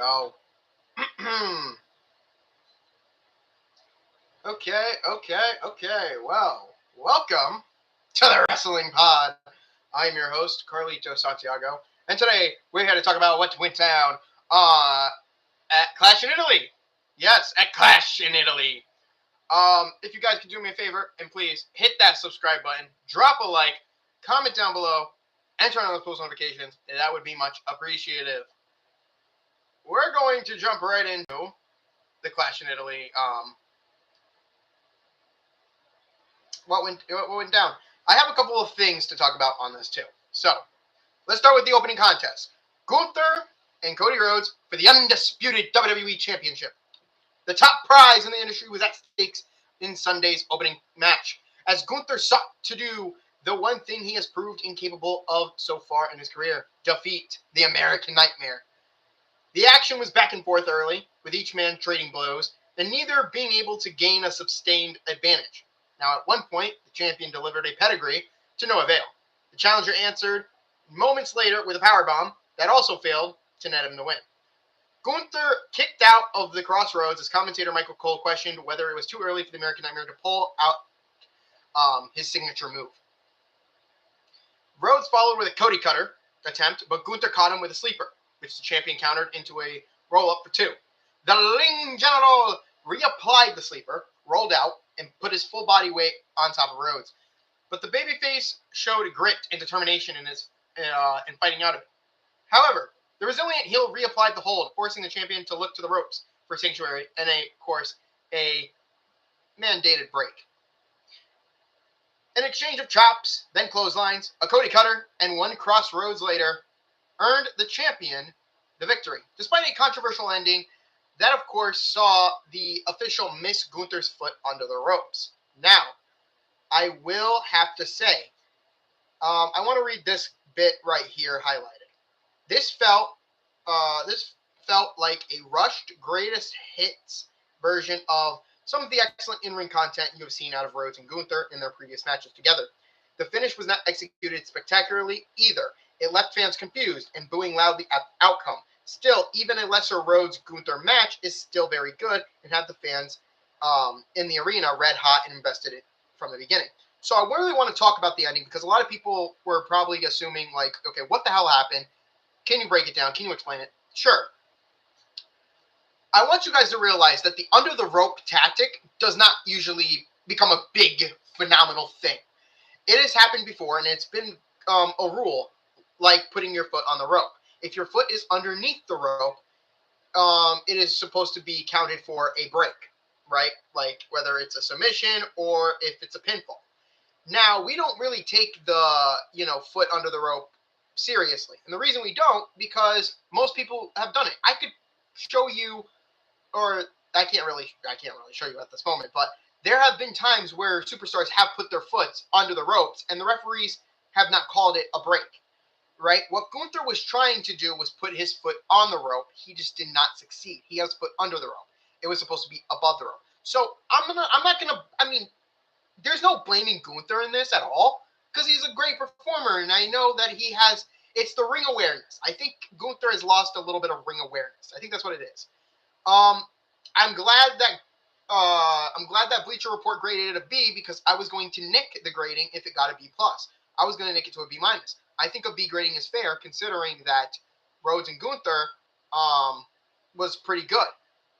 Oh. Okay. Well, welcome to the Wrestling Pod. I'm your host, Carlito Santiago, and today we're here to talk about what went down at Clash in Italy. Yes, at Clash in Italy. If you guys could do me a favor and please hit that subscribe button, drop a like, comment down below, and turn on those post notifications. That would be much appreciated. We're going to jump right into the Clash in Italy. What went down? I have a couple of things to talk about on this too. So let's start with the opening contest: Gunther and Cody Rhodes for the undisputed WWE Championship. The top prize in the industry was at stakes in Sunday's opening match, as Gunther sought to do the one thing he has proved incapable of so far in his career: defeat the American Nightmare. The action was back and forth early, with each man trading blows, and neither being able to gain a sustained advantage. Now, at one point, the champion delivered a pedigree to no avail. The challenger answered moments later with a powerbomb that also failed to net him the win. Gunther kicked out of the Crossroads as commentator Michael Cole questioned whether it was too early for the American Nightmare to pull out his signature move. Rhodes followed with a Cody Cutter attempt, but Gunther caught him with a sleeper, which the champion countered into a roll-up for two. The Ling General reapplied the sleeper, rolled out, and put his full body weight on top of Rhodes. But the babyface showed grit and determination in fighting out of it. However, the resilient heel reapplied the hold, forcing the champion to look to the ropes for sanctuary and, of course, a mandated break. An exchange of chops, then clotheslines, a Cody Cutter, and one Crossroads later earned the champion the victory, despite a controversial ending that, of course, saw the official miss Gunther's foot under the ropes. Now, I will have to say, I want to read this bit right here highlighted. This felt like a rushed greatest hits version of some of the excellent in-ring content you have seen out of Rhodes and Gunther in their previous matches together. The finish was not executed spectacularly either. It left fans confused and booing loudly at the outcome. Still, even a lesser Rhodes-Gunther match is still very good and had the fans in the arena red hot and invested in from the beginning. So I really want to talk about the ending because a lot of people were probably assuming, like, okay, what the hell happened? Can you break it down? Can you explain it? Sure. I want you guys to realize that the under-the-rope tactic does not usually become a big, phenomenal thing. It has happened before, and it's been a rule, like putting your foot on the rope. If your foot is underneath the rope, it is supposed to be counted for a break, right? Like whether it's a submission or if it's a pinfall. Now, we don't really take the, foot under the rope seriously. And the reason we don't, because most people have done it. I could show you, or I can't really show you at this moment, but there have been times where superstars have put their foot under the ropes and the referees have not called it a break. Right? What Gunther was trying to do was put his foot on the rope. He just did not succeed. He has his foot under the rope. It was supposed to be above the rope. So there's no blaming Gunther in this at all because he's a great performer, and I know that it's the ring awareness. I think Gunther has lost a little bit of ring awareness. I think that's what it is. I'm glad that Bleacher Report graded it a B because I was going to nick the grading if it got a B+. I was going to nick it to a B-. I think a B grading is fair considering that Rhodes and Gunther was pretty good.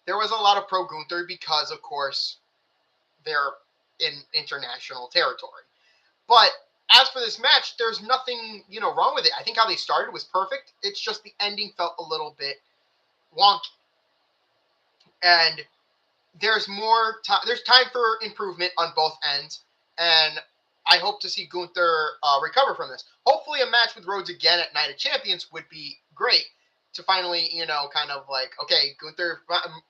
There was a lot of pro Gunther because, of course, they're in international territory. But as for this match, there's nothing, wrong with it. I think how they started was perfect. It's just the ending felt a little bit wonky. And there's time for improvement on both ends, and I hope to see Gunther recover from this. Hopefully a match with Rhodes again at Night of Champions would be great to finally, kind of like, okay, Gunther,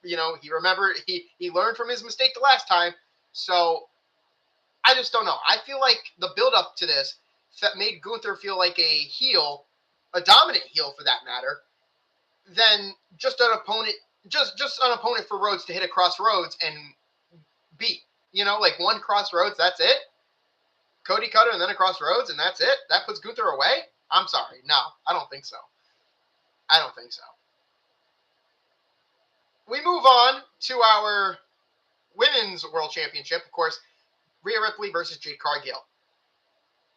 he remembered, he learned from his mistake the last time. So I just don't know. I feel like the build-up to this that made Gunther feel like a heel, a dominant heel for that matter, than just an opponent for Rhodes to hit across Rhodes and beat. Like one Crossroads, that's it. Cody Cutter and then across Rhodes, and that's it? That puts Gunther away? I'm sorry. No, I don't think so. we move on to our Women's World Championship. Of course, Rhea Ripley versus Jade Cargill.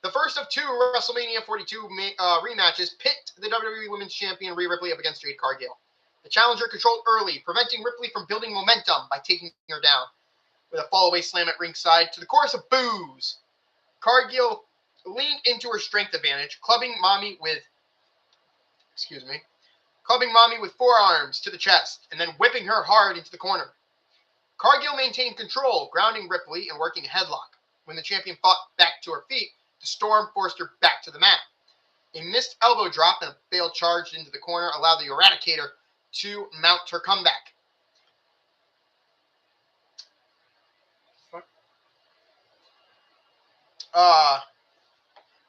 The first of two WrestleMania 42 rematches pit the WWE Women's Champion Rhea Ripley up against Jade Cargill. The challenger controlled early, preventing Ripley from building momentum by taking her down with a fallaway slam at ringside to the chorus of boos. Cargill leaned into her strength advantage, clubbing Mommy with forearms to the chest and then whipping her hard into the corner. Cargill maintained control, grounding Ripley and working a headlock. When the champion fought back to her feet, the Storm forced her back to the mat. A missed elbow drop and a failed charge into the corner allowed the Eradicator to mount her comeback.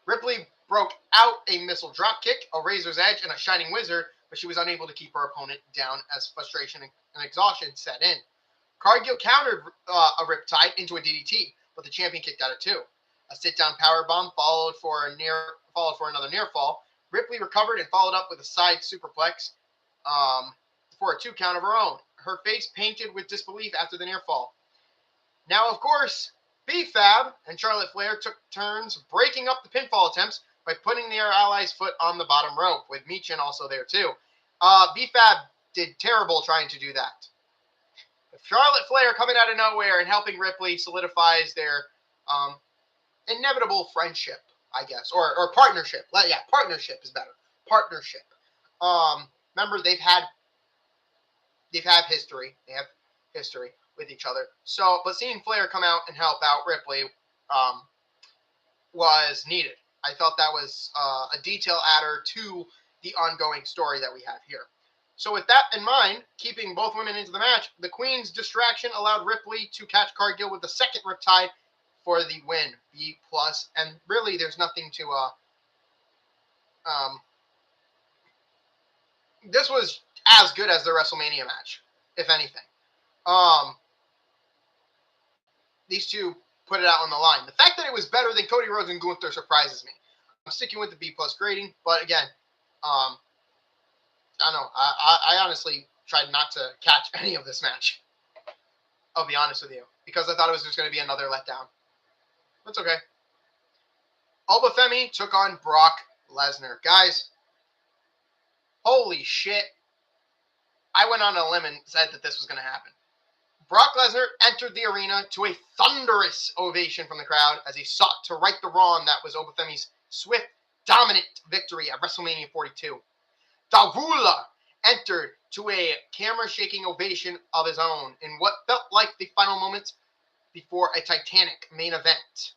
Ripley broke out a missile dropkick, a razor's edge, and a shining wizard, but she was unable to keep her opponent down as frustration and exhaustion set in. Cargill countered a riptide into a DDT, but the champion kicked out at two. A sit-down powerbomb followed for another near fall. Ripley recovered and followed up with a side superplex for a 2 count of her own. Her face painted with disbelief after the near fall. Now, of course, B-Fab and Charlotte Flair took turns breaking up the pinfall attempts by putting their allies' foot on the bottom rope, with Michin also there too. B-Fab did terrible trying to do that. Charlotte Flair coming out of nowhere and helping Ripley solidifies their inevitable friendship, I guess, or partnership. Yeah, partnership is better. Partnership. Remember, they've had history. They have history with each other. So, but seeing Flair come out and help out Ripley was needed. I felt that was a detail adder to the ongoing story that we have here. So with that in mind, keeping both women into the match, the Queen's distraction allowed Ripley to catch Cargill with the second riptide for the win. B+. And really, there's nothing to... this was as good as the WrestleMania match, if anything. These two put it out on the line. The fact that it was better than Cody Rhodes and Gunther surprises me. I'm sticking with the B+ grading, but again, I don't know. I honestly tried not to catch any of this match. I'll be honest with you, because I thought it was just going to be another letdown. That's okay. Femi took on Brock Lesnar. Guys, holy shit. I went on a limb and said that this was going to happen. Brock Lesnar entered the arena to a thunderous ovation from the crowd as he sought to right the wrong that was Femi's swift, dominant victory at WrestleMania 42. Darula entered to a camera-shaking ovation of his own in what felt like the final moments before a titanic main event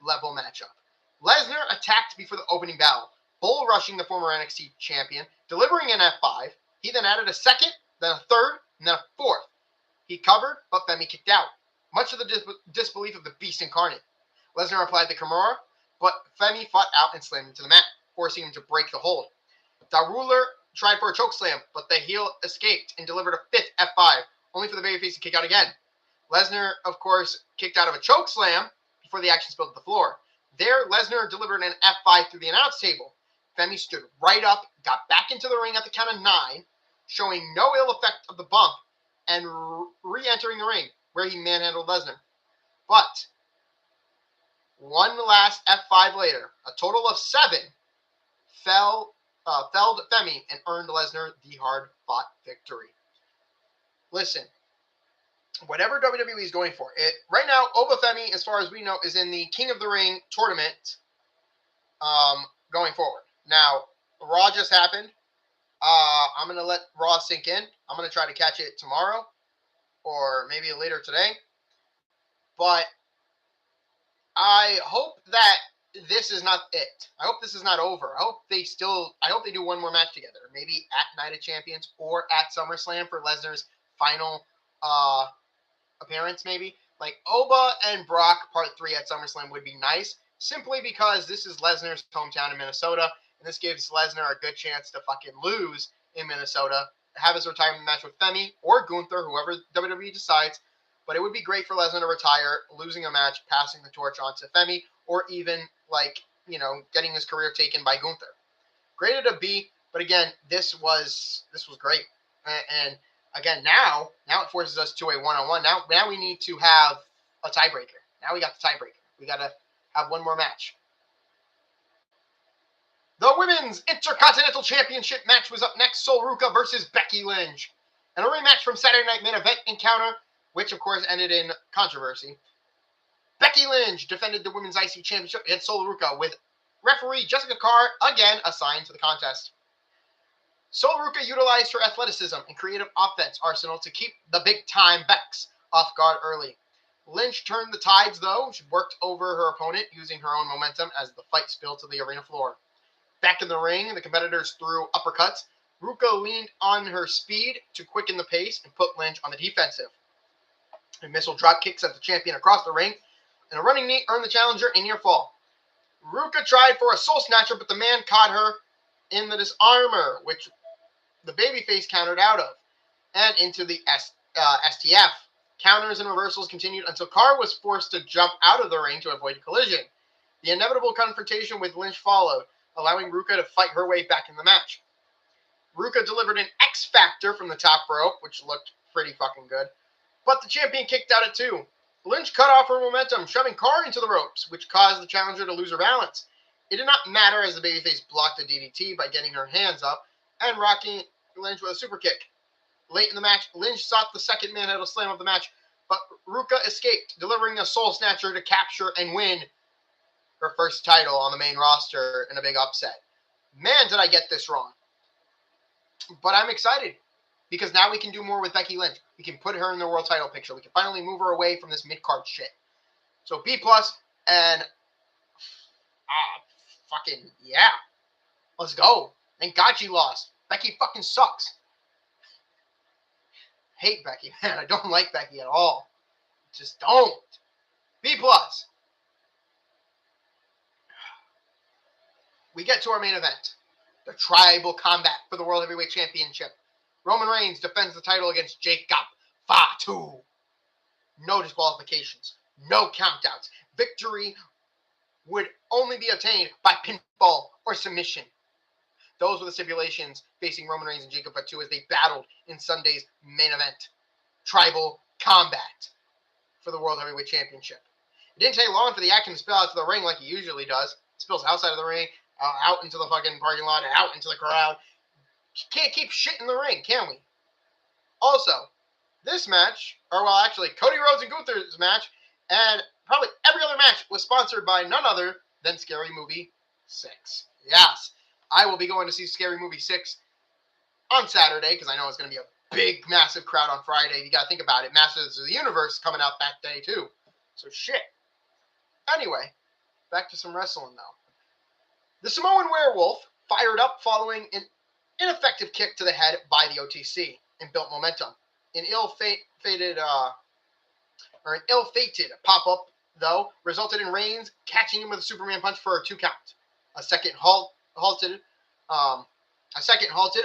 level matchup. Lesnar attacked before the opening bell, bull-rushing the former NXT champion, delivering an F5. He then added a second, then a third, and then a fourth. He covered, but Femi kicked out, much to the disbelief of the beast incarnate. Lesnar applied the Kimura, but Femi fought out and slammed him to the mat, forcing him to break the hold. Darula tried for a chokeslam, but the heel escaped and delivered a fifth F5, only for the babyface to kick out again. Lesnar, of course, kicked out of a chokeslam before the action spilled to the floor. There, Lesnar delivered an F5 through the announce table. Femi stood right up, got back into the ring at the count of 9, showing no ill effect of the bump, and re-entering the ring, where he manhandled Lesnar. But one last F5 later, a total of 7 felled Femi and earned Lesnar the hard-fought victory. Listen, whatever WWE is going for, right now, Femi, as far as we know, is in the King of the Ring tournament going forward. Now, Raw just happened. I'm going to let Raw sink in. I'm going to try to catch it tomorrow or maybe later today. But I hope that this is not it. I hope this is not over. I hope they do one more match together. Maybe at Night of Champions or at SummerSlam for Lesnar's final appearance, maybe. Like Oba and Brock Part 3 at SummerSlam would be nice, simply because this is Lesnar's hometown in Minnesota, and this gives Lesnar a good chance to fucking lose in Minnesota, have his retirement match with Femi or Gunther, whoever WWE decides. But it would be great for Lesnar to retire, losing a match, passing the torch on to Femi, or even, getting his career taken by Gunther. Graded a B, but again, this was great. And Again, now it forces us to a one-on-one. Now we need to have a tiebreaker. Now we got the tiebreaker. We got to have one more match. The Women's Intercontinental Championship match was up next. Sol Ruca versus Becky Lynch. And a rematch from Saturday Night Main Event encounter, which of course ended in controversy. Becky Lynch defended the Women's IC Championship against Sol Ruca with referee Jessica Carr again assigned to the contest. Sol Ruca utilized her athleticism and creative offense arsenal to keep the big-time Bex off guard early. Lynch turned the tides, though. She worked over her opponent using her own momentum as the fight spilled to the arena floor. Back in the ring, the competitors threw uppercuts. Ruca leaned on her speed to quicken the pace and put Lynch on the defensive. A missile drop kick sent the champion across the ring, and a running knee earned the challenger a near fall. Ruca tried for a soul snatcher, but the man caught her in the disarmer, which the babyface countered out of, and into the STF. Counters and reversals continued until Carr was forced to jump out of the ring to avoid a collision. The inevitable confrontation with Lynch followed, allowing Ruca to fight her way back in the match. Ruca delivered an X Factor from the top rope, which looked pretty fucking good, but the champion kicked out at 2. Lynch cut off her momentum, shoving Carr into the ropes, which caused the challenger to lose her balance. It did not matter as the babyface blocked a DDT by getting her hands up and rocking Lynch with a super kick. Late in the match, Lynch sought the second manhandle slam of the match, but Ruca escaped, delivering a soul snatcher to capture and win her first title on the main roster in a big upset. Man, did I get this wrong. But I'm excited because now we can do more with Becky Lynch. We can put her in the world title picture. We can finally move her away from this mid-card shit. So B+, and fucking yeah. Let's go. Thank God she lost. Becky fucking sucks. Hate Becky, man. I don't like Becky at all. Just don't. B+. We get to our main event. The tribal combat for the World Heavyweight Championship. Roman Reigns defends the title against Jacob Fatu. No disqualifications. No countouts. Victory would only be obtained by pinfall or submission. Those were the stipulations facing Roman Reigns and Jacob Fatu as they battled in Sunday's main event. Tribal combat for the World Heavyweight Championship. It didn't take long for the action to spill out to the ring like he usually does. It spills outside of the ring, out into the fucking parking lot, and out into the crowd. Can't keep shit in the ring, can we? Also, this match, actually, Cody Rhodes and Gunther's match, and probably every other match was sponsored by none other than Scary Movie 6. Yes, I will be going to see Scary Movie 6 on Saturday, because I know it's going to be a big, massive crowd on Friday. You got to think about it. Masters of the Universe coming out that day, too. So, shit. Anyway, back to some wrestling, though. The Samoan Werewolf fired up following an ineffective kick to the head by the OTC and built momentum. An ill-fated pop-up, though, resulted in Reigns catching him with a Superman punch for a 2 count. A second halted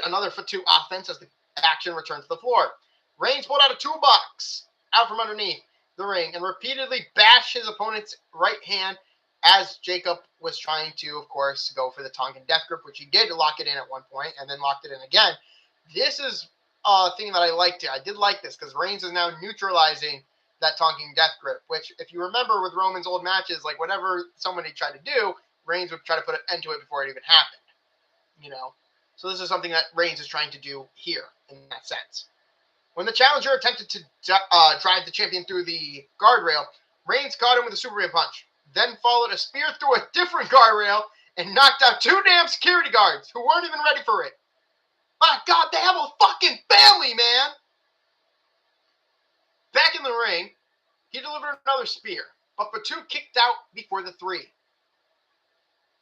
another Fatu offense as the action returned to the floor. Reigns pulled out a toolbox out from underneath the ring and repeatedly bashed his opponent's right hand as Jacob was trying to, of course, go for the Tongan Death Grip, which he did lock it in at one point and then locked it in again. This is a thing that I liked. I did like this because Reigns is now neutralizing that Tongan Death Grip, which, if you remember with Roman's old matches, like whatever somebody tried to do, Reigns would try to put an end to it before it even happened. You know? So this is something that Reigns is trying to do here in that sense. When the challenger attempted to drive the champion through the guardrail, Reigns caught him with a Superman punch, then followed a spear through a different guardrail and knocked out 2 damn security guards who weren't even ready for it. My God, they have a fucking family, man! Back in the ring, he delivered another spear, but Fatu kicked out before the 3.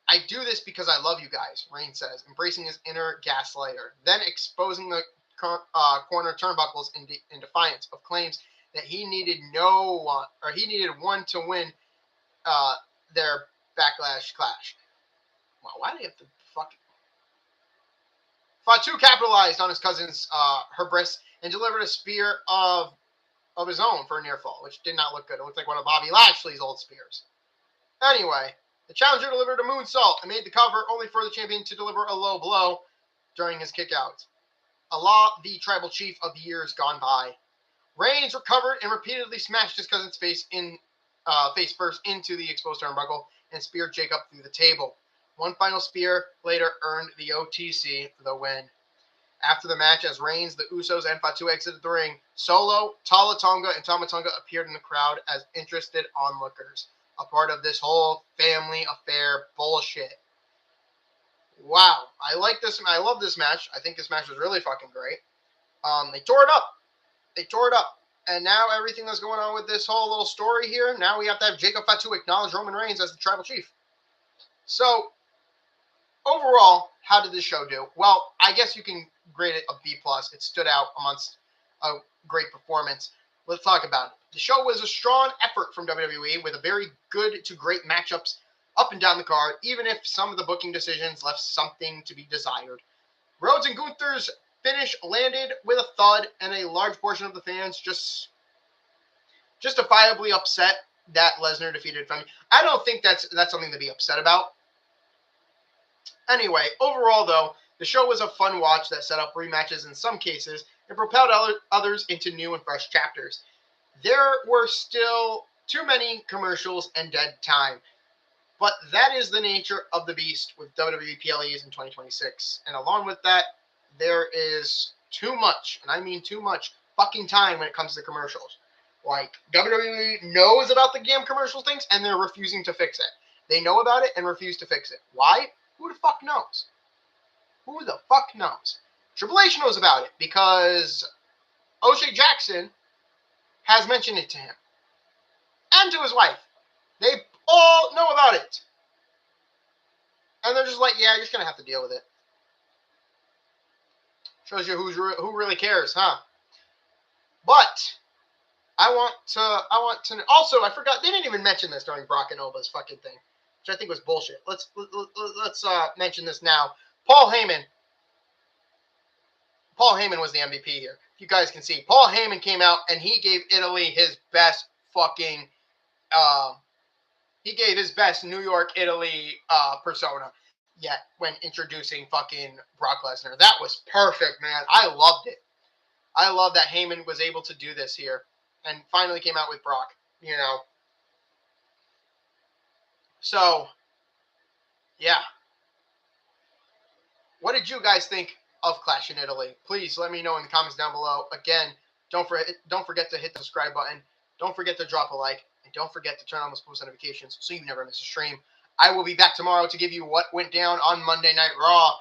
I do this because I love you guys, Reigns says, embracing his inner gaslighter, then exposing the corner turnbuckles in defiance of claims that he needed one to win their backlash clash. Wow, why do they have to fucking... Fatu capitalized on his cousin's hubris and delivered a spear of his own for a near fall, which did not look good. It looked like one of Bobby Lashley's old spears. Anyway, the challenger delivered a moonsault and made the cover only for the champion to deliver a low blow during his kick out. Allah, the tribal chief of years gone by. Reigns recovered and repeatedly smashed his cousin's face first into the exposed turnbuckle and speared Jacob through the table. One final spear later earned the OTC the win. After the match, as Reigns, the Usos, and Fatu exited the ring, Solo, Tala Tonga, and Tama Tonga appeared in the crowd as interested onlookers, a part of this whole family affair bullshit. Wow, I like this. I love this match. I think this match was really fucking great. They tore it up. And now everything that's going on with this whole little story here, now we have to have Jacob Fatu acknowledge Roman Reigns as the tribal chief. So, overall, how did this show do? Well, I guess you can grade it a B+. It stood out amongst a great performance. Let's talk about it. The show was a strong effort from WWE with a very good to great matchups up and down the card, even if some of the booking decisions left something to be desired. Rhodes and Gunther's finish landed with a thud, and a large portion of the fans justifiably upset that Lesnar defeated Femi. I don't think that's something to be upset about. Anyway, overall though, the show was a fun watch that set up rematches in some cases and propelled others into new and fresh chapters. There were still too many commercials and dead time, but that is the nature of the beast with WWE PLEs in 2026. And along with that, there is too much, and I mean too much, fucking time when it comes to commercials. Like, WWE knows about the damn commercial things, and they're refusing to fix it. They know about it and refuse to fix it. Why? Who the fuck knows? Who the fuck knows? Triple H knows about it because O'Shea Jackson has mentioned it to him and to his wife. They all know about it. And they're just like, yeah, you're just going to have to deal with it. Shows you who really cares, huh? But I want to also, I forgot, they didn't even mention this during Brock and Oba's fucking thing, which I think was bullshit. Let's mention this now. Paul Heyman was the MVP here. If you guys can see, Paul Heyman came out and he gave Italy his best fucking he gave his best New York Italy persona yet when introducing fucking Brock Lesnar. That was perfect, man. I loved it. I love that Heyman was able to do this here and finally came out with Brock, you know. So, yeah. What did you guys think of Clash in Italy? Please let me know in the comments down below. Again, don't forget to hit the subscribe button. Don't forget to drop a like. And don't forget to turn on those post notifications so you never miss a stream. I will be back tomorrow to give you what went down on Monday Night Raw.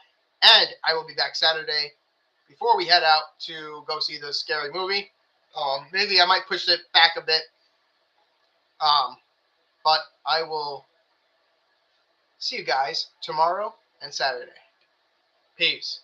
And I will be back Saturday before we head out to go see the scary movie. Maybe I might push it back a bit. But I will see you guys tomorrow and Saturday. Peace.